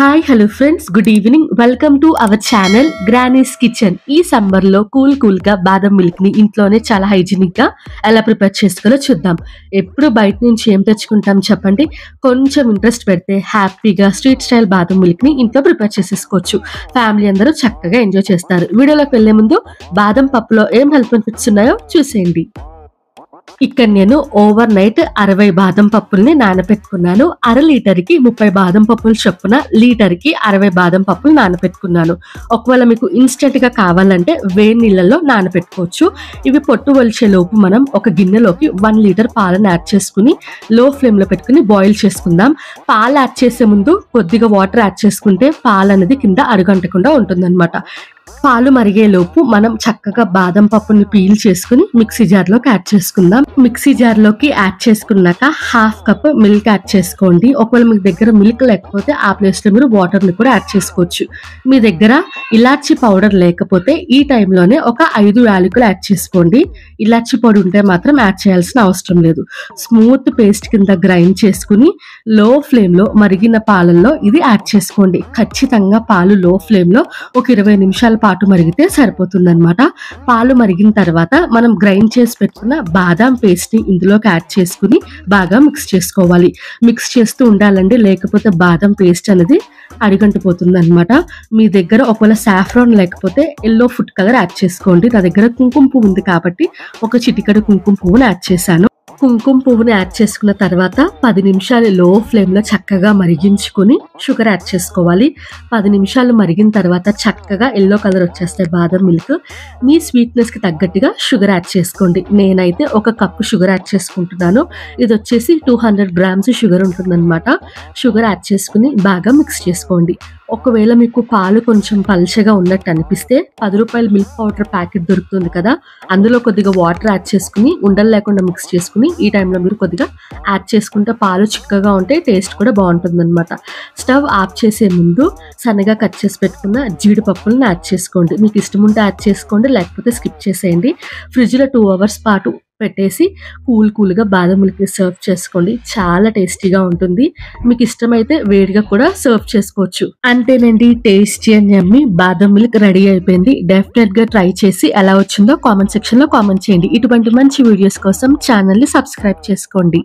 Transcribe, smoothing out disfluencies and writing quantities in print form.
Hi hello friends, good evening. Welcome to our channel granny's kitchen. ఈ సమ్మర్లో కూల్గా బాదం మిల్క్ని ఇంట్లోనే చాలా హైజీనిక్గా ఎలా ప్రిపేర్ చేసుకోవాలో చూద్దాం. ఎప్పుడు బయట నుంచి ఏం తెచ్చుకుంటాం చెప్పండి. కొంచెం ఇంట్రెస్ట్ పెడితే హ్యాపీగా స్ట్రీట్ స్టైల్ బాదం మిల్క్ని ఇంట్లో ప్రిపేర్ చేసేసుకోవచ్చు. ఫ్యామిలీ అందరూ చక్కగా ఎంజాయ్ చేస్తారు. వీడియోలోకి వెళ్లే ముందు బాదం పప్పులో ఏం హెల్త్ బెనిఫిట్స్ ఉన్నాయో చూసేయండి. ఇక్కడ నేను ఓవర్ నైట్ 60 బాదం పప్పుల్ని నానపెట్టుకున్నాను. అర లీటర్కి 30 బాదం పప్పులు చొప్పున లీటర్కి 60 బాదం పప్పులు నానపెట్టుకున్నాను. ఒకవేళ మీకు ఇన్స్టెంట్ గా కావాలంటే వేడి నీళ్ళలో నానపెట్టుకోవచ్చు. ఇవి పొట్టు ఒలిచే లోపు మనం ఒక గిన్నెలోకి 1 లీటర్ పాలను యాడ్ చేసుకుని లో ఫ్లేమ్ లో పెట్టుకుని బాయిల్ చేసుకుందాం. పాలు యాడ్ చేసే ముందు కొద్దిగా వాటర్ యాడ్ చేసుకుంటే పాలు అనేది కింద అడుగంటకుండా ఉంటుందన్నమాట. పాలు మరిగేలోపు మనం చక్కగా బాదం పప్పుని పీల్ చేసుకుని మిక్సీ జార్లోకి యాడ్ చేసుకుందాం. మిక్సీ జార్లోకి యాడ్ చేసుకున్నాక హాఫ్ కప్ మిల్క్ యాడ్ చేసుకోండి. ఒకవేళ మీ దగ్గర మిల్క్ లేకపోతే ఆ ప్లేస్లో మీరు వాటర్ని కూడా యాడ్ చేసుకోవచ్చు. మీ దగ్గర ఇలాచీ పౌడర్ లేకపోతే ఈ టైంలోనే ఒక 5 యాలకులు యాడ్ చేసుకోండి. ఇలాచీ పొడి ఉంటే మాత్రం యాడ్ చేయాల్సిన అవసరం లేదు. స్మూత్ పేస్ట్ కింద గ్రైండ్ చేసుకుని లో ఫ్లేమ్లో మరిగిన పాలల్లో ఇది యాడ్ చేసుకోండి. ఖచ్చితంగా పాలు లో ఫ్లేమ్లో ఒక 20 నిమిషాల పాటు మరిగితే సరిపోతుందన్నమాట. పాలు మరిగిన తర్వాత మనం గ్రైండ్ చేసి పెట్టుకున్న బాదాం పేస్ట్ ని ఇందులోకి యాడ్ చేసుకుని బాగా మిక్స్ చేసుకోవాలి. మిక్స్ చేస్తూ ఉండాలండి, లేకపోతే బాదం పేస్ట్ అనేది అడిగంటిపోతుంది అనమాట. మీ దగ్గర ఒకవేళ సాఫ్రాన్ లేకపోతే ఎల్లో ఫుడ్ కలర్ యాడ్ చేసుకోండి. నా దగ్గర కుంకుమ పువ్వు ఉంది కాబట్టి ఒక చిటికెడు కుంకుమ పువ్వుని యాడ్ చేశాను. కుంకుమ పువ్వుని యాడ్ చేసుకున్న తర్వాత 10 నిమిషాలు లో ఫ్లేమ్ లో చక్కగా మరిగించుకుని షుగర్ యాడ్ చేసుకోవాలి. 10 నిమిషాలు మరిగిన తర్వాత చక్కగా ఎల్లో కలర్ వచ్చేస్తాయి బాదం మిల్క్. మీ స్వీట్నెస్ కి తగ్గట్టుగా షుగర్ యాడ్ చేసుకోండి. నేనైతే 1 కప్పు షుగర్ యాడ్ చేసుకుంటున్నాను. ఇది వచ్చేసి 200 గ్రామ్స్ షుగర్ ఉంటుందన్నమాట. షుగర్ యాడ్ చేసుకుని బాగా మిక్స్ చేసుకోండి. ఒకవేళ మీకు పాలు కొంచెం పల్చగా ఉన్నట్టు అనిపిస్తే 10 రూపాయల మిల్క్ పౌడర్ ప్యాకెట్ దొరుకుతుంది కదా, అందులో కొద్దిగా వాటర్ యాడ్ చేసుకుని ఉండలు లేకుండా మిక్స్ చేసుకుని ఈ టైంలో మీరు కొద్దిగా యాడ్ చేసుకుంటే పాలు చిక్కగా ఉంటే టేస్ట్ కూడా బాగుంటుంది అనమాట. స్టవ్ ఆఫ్ చేసే ముందు సన్నగా కట్ చేసి పెట్టుకున్న జీడిపప్పులను యాడ్ చేసుకోండి. మీకు ఇష్టం ఉంటే యాడ్ చేసుకోండి, లేకపోతే స్కిప్ చేసేయండి. ఫ్రిడ్జ్లో 2 అవర్స్ పాటు పెట్టేసి కూల్గా బాదం మిల్క్ సర్వ్ చేసుకోండి. చాలా టేస్టీగా ఉంటుంది. మీకు ఇష్టమైతే వేడిగా కూడా సర్వ్ చేసుకోవచ్చు. అంతేనండి, టేస్టీ అని యమ్మీ బాదం మిల్క్ రెడీ అయిపోయింది. డెఫినెట్ గా ట్రై చేసి ఎలా వచ్చిందో కామెంట్ సెక్షన్ లో కామెంట్ చేయండి. ఇటువంటి మంచి వీడియోస్ కోసం ఛానల్ ని సబ్స్క్రైబ్ చేసుకోండి.